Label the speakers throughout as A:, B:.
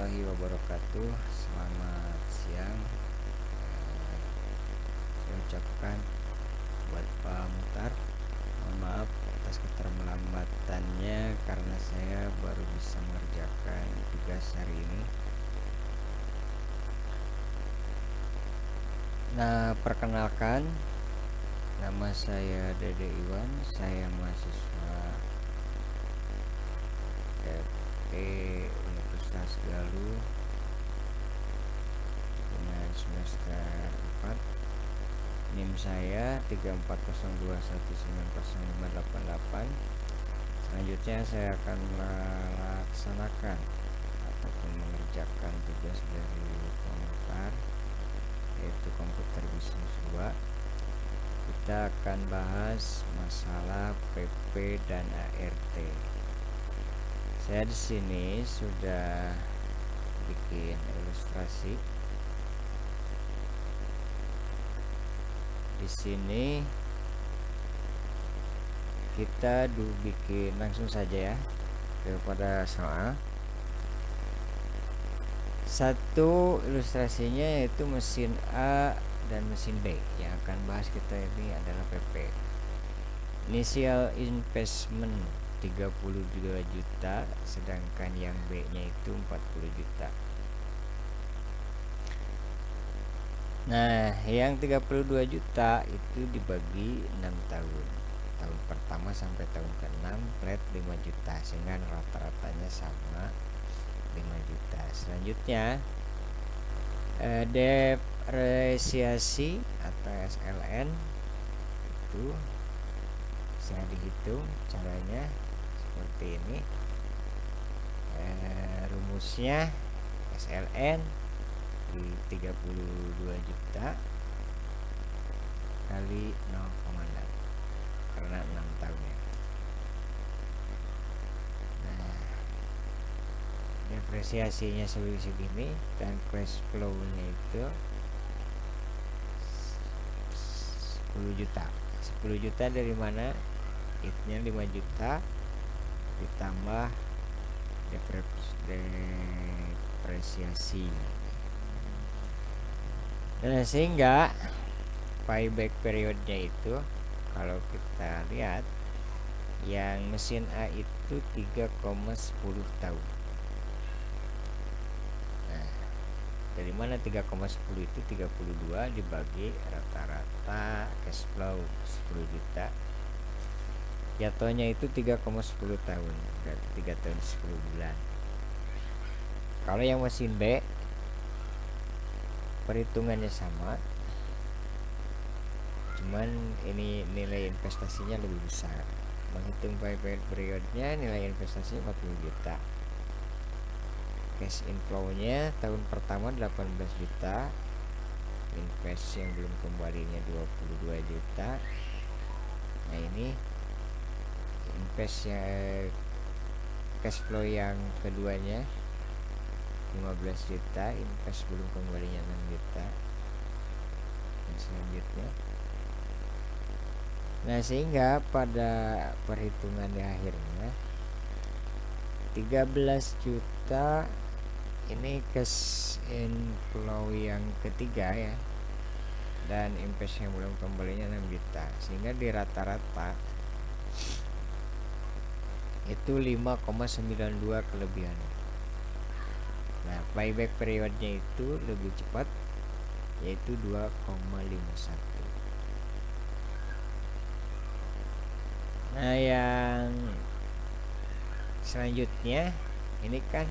A: warahmatullahi wabarakatuh. Selamat siang. Saya ucapkan buat Pak Mutar, mohon maaf atas keterlambatannya karena saya baru bisa mengerjakan tugas hari ini. Nah, perkenalkan, nama saya Dede Iwan. Saya mahasiswa FE Universitas Galuh dengan semester 4. NIM saya 3402190588. Selanjutnya saya akan melaksanakan ataupun mengerjakan tugas dari komputer, yaitu komputer bisnis 2. Kita akan bahas masalah PP dan ART. Saya di sini sudah bikin ilustrasi. Di sini kita bikin langsung saja ya kepada soal. Satu ilustrasinya yaitu mesin A dan mesin B. Yang akan bahas kita ini adalah PP. Initial investment 32 juta, sedangkan yang B nya itu 40 juta. Nah, yang 32 juta itu dibagi 6 tahun. Tahun pertama sampai tahun ke-6 flat 5 juta, sehingga rata-ratanya sama 5 juta. Selanjutnya depresiasi atau SLN itu bisa dihitung caranya seperti ini. Rumusnya SLN di 32 juta kali 0,6 karena 6 tahun ya. Nah, depresiasinya segini dan cash flow-nya itu 10 juta. 10 juta dari mana? It-nya 5 juta ditambah depresiasi. Dan sehingga payback periodnya itu kalau kita lihat yang mesin A itu 3,10 tahun. Nah, dari mana 3,10 itu 32 dibagi rata-rata cash flow 10 juta. Jatuhnya itu 3,10 tahun, berarti 3 tahun 10 bulan. Kalau yang mesin B perhitungannya sama, cuman ini nilai investasinya lebih besar. Menghitung payback periodnya nilai investasinya 40 juta. Cash inflow-nya tahun pertama 18 juta, invest yang belum kembalinya 22 juta. Nah, ini investnya cash flow yang keduanya 15 juta, invest belum kembalinya 6 juta. Dan selanjutnya, nah sehingga pada perhitungan di akhirnya 13 juta ini cash inflow yang ketiga ya, dan invest yang belum kembalinya 6 juta, sehingga di rata-rata itu 5,92 kelebihan. Nah, payback periodnya itu lebih cepat, yaitu 2,51. Nah, yang selanjutnya ini kan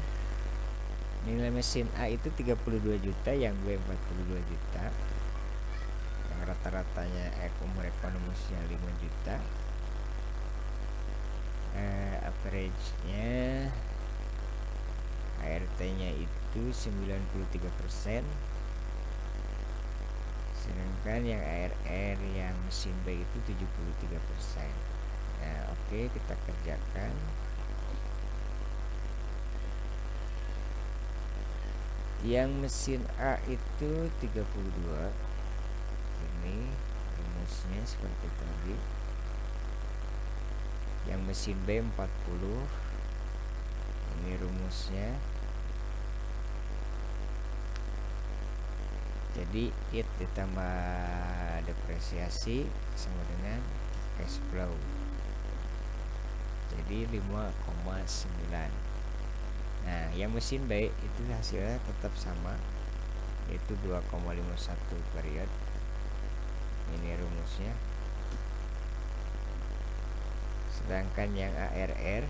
A: nilai mesin A itu 32 juta, yang B 42 juta, yang rata-ratanya umur ekonomisnya 5 juta. Average-nya ART-nya itu 93%, sedangkan yang ARR yang mesin B itu 73%. Nah, oke, kita kerjakan. Yang mesin A itu 32, ini rumusnya seperti tadi. Yang mesin B 40, ini rumusnya. Jadi it ditambah depresiasi sama dengan cash flow, jadi 5,9. Nah yang mesin B itu hasilnya tetap sama, yaitu 2,51 period. Ini rumusnya. Sedangkan yang ARR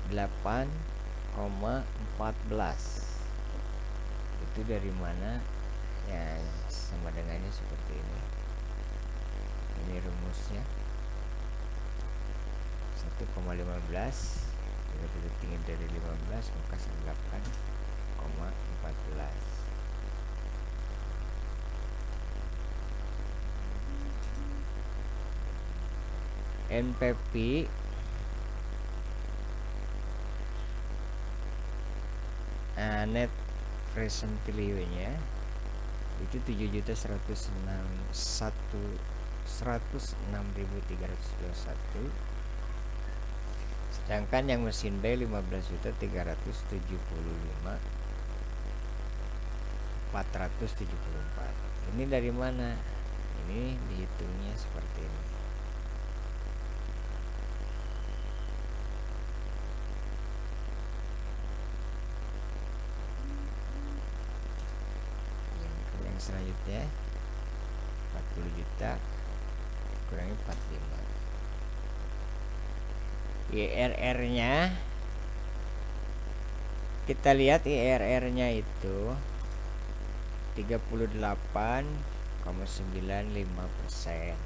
A: Delapan 14. Itu dari mana? Ya sama dengannya seperti ini. Ini rumusnya 1,15 titik tinggi dari 15 maka 8,14. NPV net present value-nya itu 7.106.321, sedangkan yang mesin B 15.375.474. Ini dari mana? Ini dihitungnya seperti ini. Yang selanjutnya 40 juta kurangi 45. IRR-nya kita lihat, IRR-nya itu 38,95%.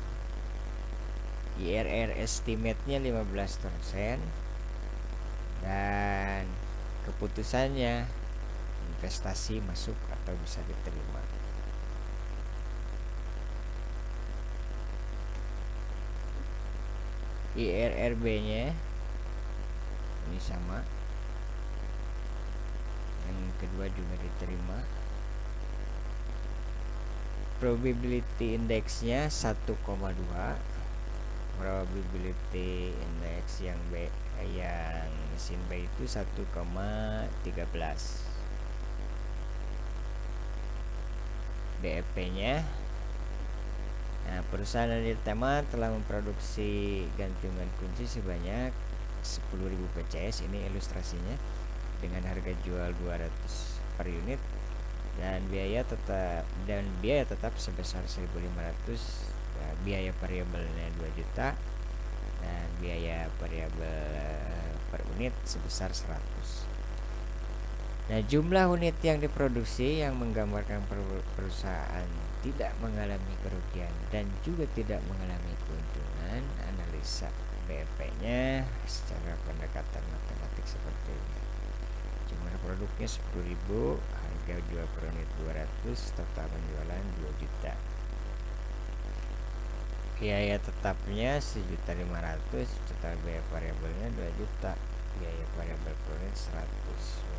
A: IRR estimate-nya 15%, dan keputusannya investasi masuk atau bisa diterima. IRRB-nya ini sama, yang kedua juga diterima. Probability index-nya 1,2. Probability index yang B, yang mesin B itu 1,13. BEP-nya, nah, perusahaan Aditama telah memproduksi gantungan kunci sebanyak 10.000 PCS. Ini ilustrasinya dengan harga jual 200 per unit dan biaya tetap sebesar 1.500. Ya, biaya variabelnya 2 juta dan biaya variabel per unit sebesar 100. Nah, jumlah unit yang diproduksi yang menggambarkan perusahaan tidak mengalami kerugian dan juga tidak mengalami keuntungan. Analisa BEP-nya secara pendekatan matematik seperti ini. Jumlah produknya 10.000, harga jual per unit 200, total penjualan 2 juta. Biaya tetapnya 1.500.000, total biaya variabelnya 2 juta. Biaya variabel per unit 100,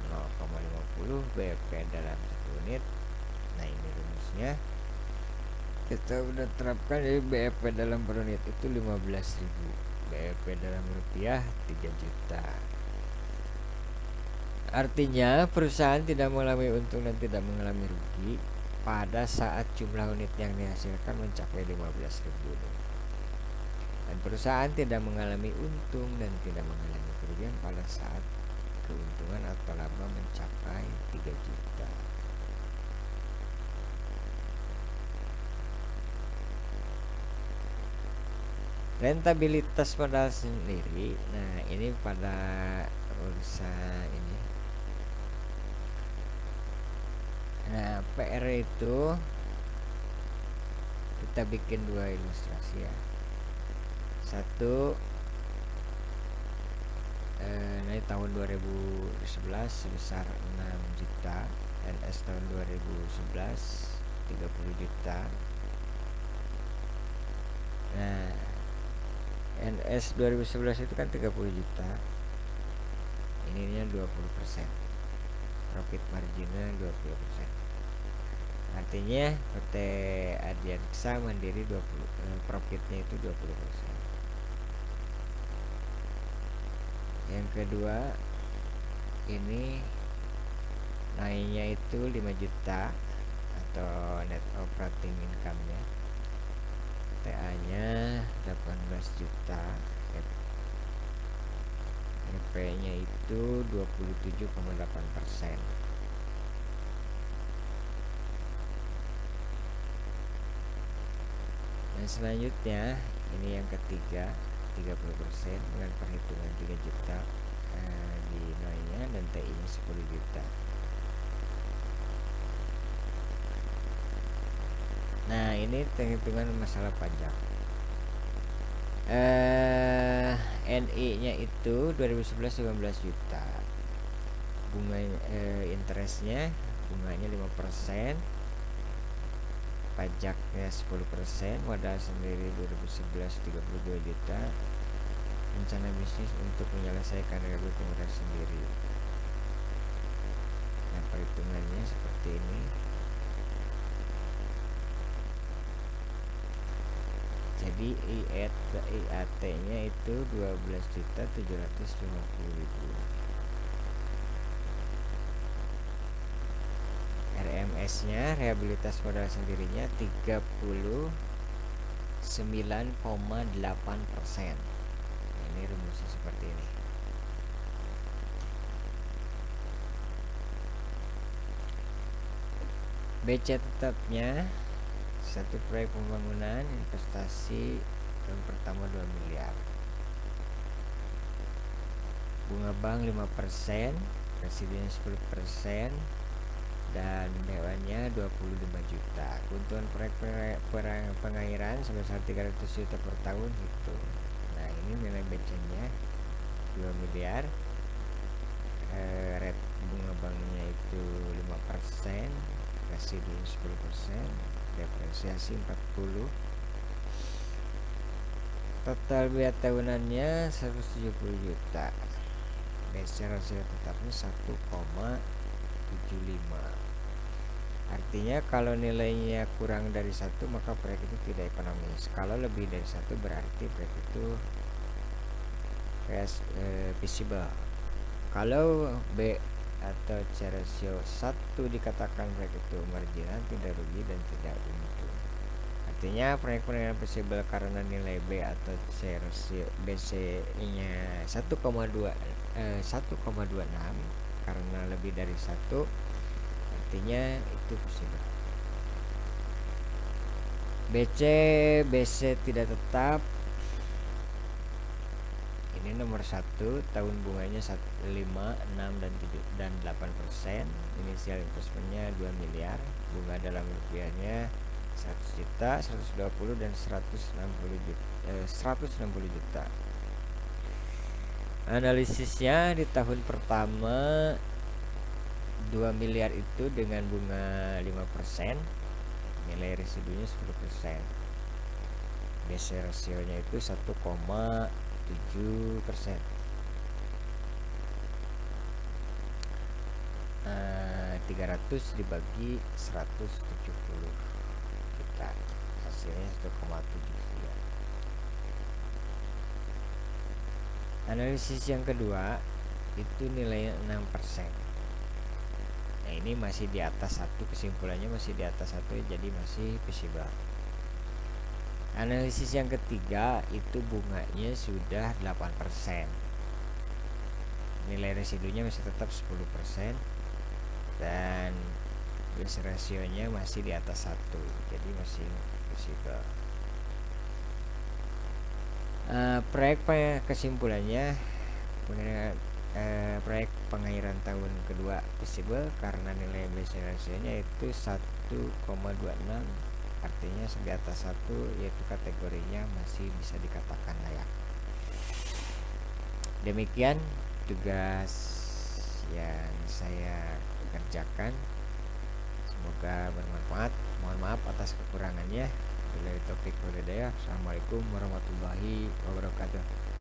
A: 0,50 BEP dalam 1 unit. Nah, ini rumusnya kita udah terapkan. Jadi BEP dalam per unit itu 15.000, BEP dalam rupiah 3 juta. Artinya perusahaan tidak mengalami untung dan tidak mengalami rugi pada saat jumlah unit yang dihasilkan mencapai 15.000. Dan perusahaan tidak mengalami untung dan tidak mengalami kerugian pada saat keuntungan atau laba mencapai 3 juta. Rentabilitas modal sendiri, nah ini pada urusan ini. Nah, PR itu kita bikin 2 ilustrasi ya. Satu, ini tahun 2011 sebesar 6 juta, NS tahun 2011 30 juta. Nah, NS 2011 itu kan 30 juta, ininya 20%, profit marginnya 20%. Artinya PT Adiaksa Mandiri 20, profitnya itu 20%. Yang kedua ini naiknya itu 5 juta atau net operating income-nya. TA-nya 18 juta. EP-nya itu 27,8%. Dan selanjutnya ini yang ketiga 30% dengan perhitungan 3 juta di nilainya dan TI-nya 10 juta. Nah, ini perhitungan masalah pajak. NI-nya itu 2011 15 juta. Bunga interestnya bunganya 5%. Pajaknya 10%, modal sendiri 2011 32 juta. Rencana bisnis untuk menyelesaikan RW modal sendiri. Nah, perhitungannya seperti ini. Jadi IAT-nya itu 12.750.000. RMS-nya rehabilitas modal sendirinya 39,8%. Ini rumusnya seperti ini. BC tetapnya satu proyek pembangunan investasi tahun pertama 2 miliar. Bunga bank 5%, residunya 10%, dan dewannya 25 juta. Keuntungan proyek pengairan sebesar 300 juta per tahun itu. Nah, ini nilai BC-nya 2 miliar. Rate bunga banknya itu 5%, residunya 10%, depresiasi 40. Total biaya tahunannya 170 juta. BC rasio tetapnya 1,75. Artinya kalau nilainya kurang dari 1 maka proyek itu tidak ekonomis. Kalau lebih dari 1 berarti proyek itu feasible. Kalau B atau C rasio 1 dikatakan proyek itu marginal, tidak rugi dan tidak untung. Artinya proyek penilaian feasible karena nilai B atau C rasio BC-nya 1,26 karena lebih dari 1, artinya itu feasible. BC tidak tetap. Ini nomor 1, tahun bunganya 5, 6 dan 8%. Inisial investmentnya 2 miliar. Bunga dalam rupiahnya 100 juta, 120 dan 160 juta. Analisisnya di tahun pertama 2 miliar itu dengan bunga 5%, nilai residunya 10%. BC rasionya itu 1,7%. 300 dibagi 170 juta, hasilnya 1,73. Analisis yang kedua itu nilainya 6%. Nah, ini masih di atas 1, kesimpulannya masih di atas 1, jadi masih feasible. Analisis yang ketiga itu bunganya sudah 8%. Nilai residunya masih tetap 10% dan BC rasionya masih di atas 1, jadi masih feasible. Proyek kesimpulannya proyek pengairan tahun kedua feasible karena nilai BC rasionya itu 1,26, artinya di atas 1, yaitu kategorinya masih bisa dikatakan layak. Demikian tugas yang saya kerjakan, semoga bermanfaat. Mohon maaf atas kekurangannya. Bila topik berbeda. Assalamualaikum warahmatullahi wabarakatuh.